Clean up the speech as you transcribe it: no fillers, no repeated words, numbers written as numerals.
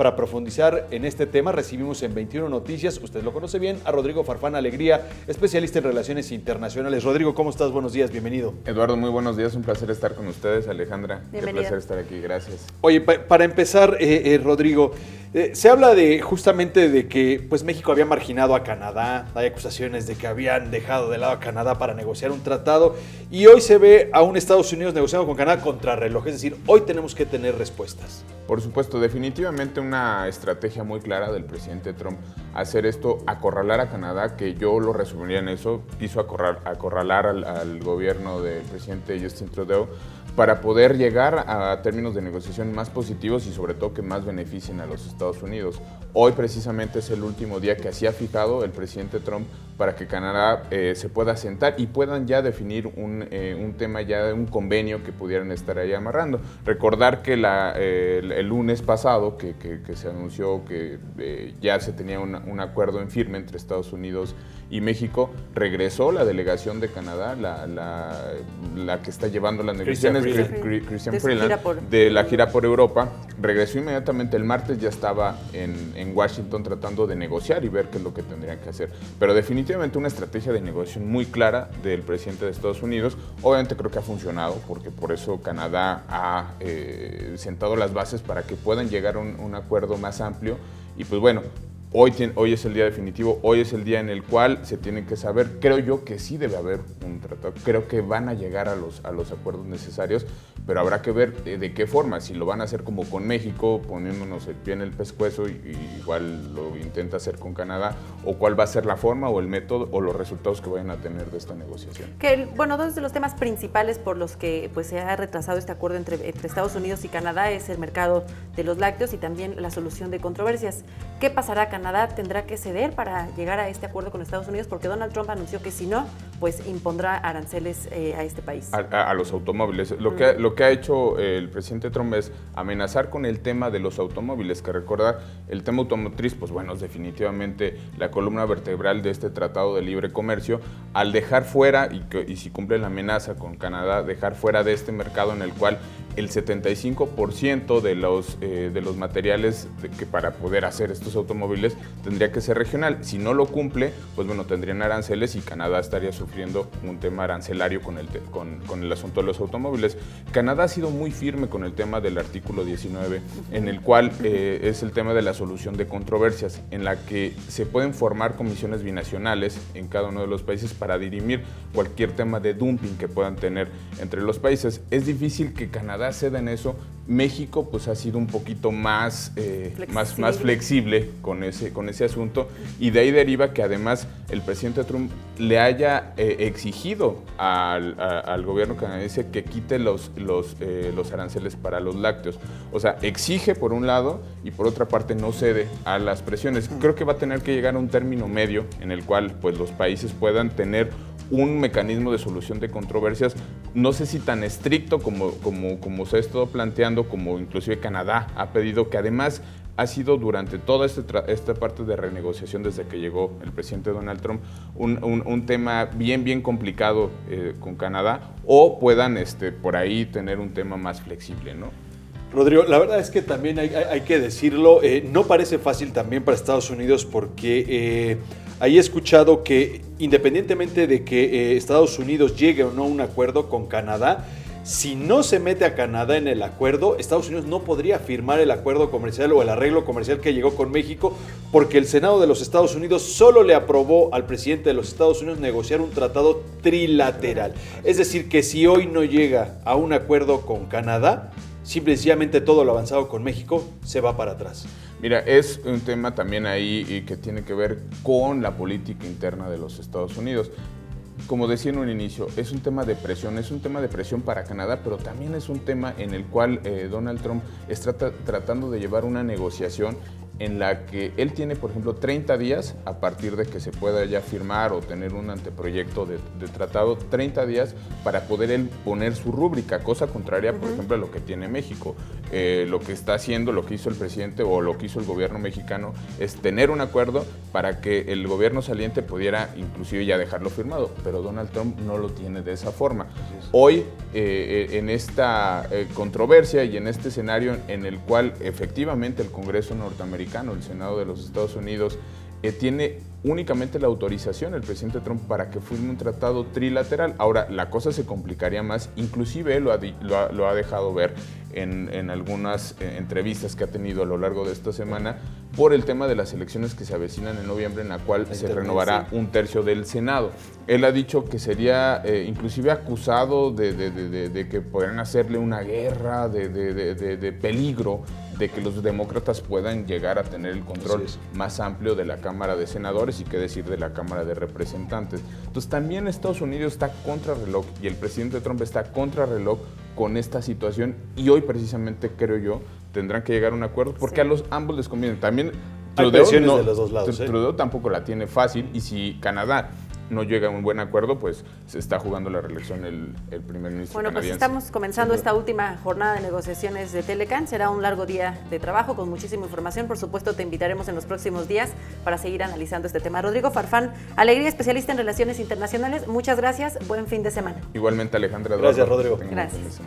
Para profundizar en este tema, recibimos en 21 Noticias, usted lo conoce bien, a Rodrigo Farfán Alegría, especialista en relaciones internacionales. Rodrigo, ¿cómo estás? Buenos días, bienvenido. Eduardo, muy buenos días, un placer estar con ustedes. Alejandra, bienvenida. Qué placer estar aquí, gracias. Oye, para empezar, Rodrigo, se habla justamente de que pues, México había marginado a Canadá, hay acusaciones de que habían dejado de lado a Canadá para negociar un tratado, y hoy se ve a un Estados Unidos negociando con Canadá contrarreloj, es decir, hoy tenemos que tener respuestas. Por supuesto, definitivamente una estrategia muy clara del presidente Trump hacer esto, acorralar a Canadá, que yo lo resumiría en eso, quiso acorralar al gobierno del presidente Justin Trudeau para poder llegar a términos de negociación más positivos y sobre todo que más beneficien a los Estados Unidos. Hoy precisamente es el último día que así ha fijado el presidente Trump para que Canadá se pueda sentar y puedan ya definir un tema, ya un convenio que pudieran estar ahí amarrando. Recordar que el lunes pasado que se anunció que ya se tenía un acuerdo en firme entre Estados Unidos y México, regresó la delegación de Canadá, la que está llevando las negociaciones, Christian Freeland, de la gira por Europa, regresó inmediatamente el martes, ya estaba en Washington tratando de negociar y ver qué es lo que tendrían que hacer. Pero definitivamente una estrategia de negociación muy clara del presidente de Estados Unidos. Obviamente creo que ha funcionado, porque por eso Canadá ha sentado las bases para que puedan llegar a un acuerdo más amplio. Y pues bueno, hoy es el día definitivo, hoy es el día en el cual se tiene que saber, creo yo que sí debe haber un tratado, creo que van a llegar a los acuerdos necesarios, pero habrá que ver de qué forma, si lo van a hacer como con México, poniéndonos el pie en el pescuezo y igual lo intenta hacer con Canadá, o cuál va a ser la forma o el método o los resultados que vayan a tener de esta negociación. Bueno, dos de los temas principales por los que pues, se ha retrasado este acuerdo entre Estados Unidos y Canadá es el mercado de los lácteos y también la solución de controversias. ¿Qué pasará? Canadá tendrá que ceder para llegar a este acuerdo con Estados Unidos porque Donald Trump anunció que si no, pues impondrá aranceles a este país. A los automóviles. Lo que ha hecho el presidente Trump es amenazar con el tema de los automóviles, que recordar, el tema automotriz, pues bueno, es definitivamente la columna vertebral de este tratado de libre comercio, al dejar fuera, y si cumple la amenaza con Canadá, dejar fuera de este mercado en el cual el 75% de los materiales que para poder hacer estos automóviles tendría que ser regional. Si no lo cumple, pues bueno, tendrían aranceles y Canadá estaría sufriendo un tema arancelario con el asunto de los automóviles. Canadá ha sido muy firme con el tema del artículo 19, en el cual es el tema de la solución de controversias, en la que se pueden formar comisiones binacionales en cada uno de los países para dirimir cualquier tema de dumping que puedan tener entre los países. Es difícil que Canadá ceda en eso. México pues ha sido un poquito más flexible con ese asunto, y de ahí deriva que además el presidente Trump le haya exigido al gobierno canadiense que quite los aranceles para los lácteos. O sea, exige por un lado y por otra parte no cede a las presiones. Creo que va a tener que llegar a un término medio en el cual pues los países puedan tener un mecanismo de solución de controversias, no sé si tan estricto como se ha estado planteando, como inclusive Canadá ha pedido, que además ha sido durante toda esta parte de renegociación desde que llegó el presidente Donald Trump un tema bien complicado con Canadá, o puedan por ahí tener un tema más flexible, ¿no? Rodrigo, la verdad es que también hay que decirlo, no parece fácil también para Estados Unidos porque ahí he escuchado que independientemente de que Estados Unidos llegue o no a un acuerdo con Canadá, si no se mete a Canadá en el acuerdo, Estados Unidos no podría firmar el acuerdo comercial o el arreglo comercial que llegó con México, porque el Senado de los Estados Unidos solo le aprobó al presidente de los Estados Unidos negociar un tratado trilateral. Es decir, que si hoy no llega a un acuerdo con Canadá, simple y sencillamente todo lo avanzado con México se va para atrás. Mira, es un tema también ahí que tiene que ver con la política interna de los Estados Unidos. Como decía en un inicio, es un tema de presión para Canadá, pero también es un tema en el cual Donald Trump está tratando de llevar una negociación en la que él tiene, por ejemplo, 30 días a partir de que se pueda ya firmar o tener un anteproyecto de tratado, 30 días para poder él poner su rúbrica, cosa contraria, por ejemplo, a lo que tiene México. Lo que está haciendo, lo que hizo el presidente o lo que hizo el gobierno mexicano es tener un acuerdo para que el gobierno saliente pudiera inclusive ya dejarlo firmado, pero Donald Trump no lo tiene de esa forma. Hoy, en esta controversia y en este escenario en el cual efectivamente el Congreso norteamericano, el Senado de los Estados Unidos, tiene únicamente la autorización el presidente Trump para que firme un tratado trilateral. Ahora, la cosa se complicaría más, inclusive él lo ha dejado ver en algunas entrevistas que ha tenido a lo largo de esta semana por el tema de las elecciones que se avecinan en noviembre, en la cual se renovará un tercio del Senado. Él ha dicho que sería inclusive acusado de que podrían hacerle una guerra, de peligro, de que los demócratas puedan llegar a tener el control más amplio de la Cámara de Senadores y qué decir de la Cámara de Representantes. Entonces también Estados Unidos está contra reloj y el presidente Trump está contra reloj con esta situación y hoy precisamente, creo yo, tendrán que llegar a un acuerdo porque a ambos les conviene. También Trudeau, de los dos lados, Trudeau tampoco la tiene fácil y si Canadá no llega a un buen acuerdo, pues se está jugando la reelección el primer ministro canadiense. Pues estamos comenzando esta última jornada de negociaciones de Telecán. Será un largo día de trabajo con muchísima información. Por supuesto, te invitaremos en los próximos días para seguir analizando este tema. Rodrigo Farfán Alegría, especialista en relaciones internacionales. Muchas gracias. Buen fin de semana. Igualmente, Alejandra. Gracias, Rodrigo. Gracias.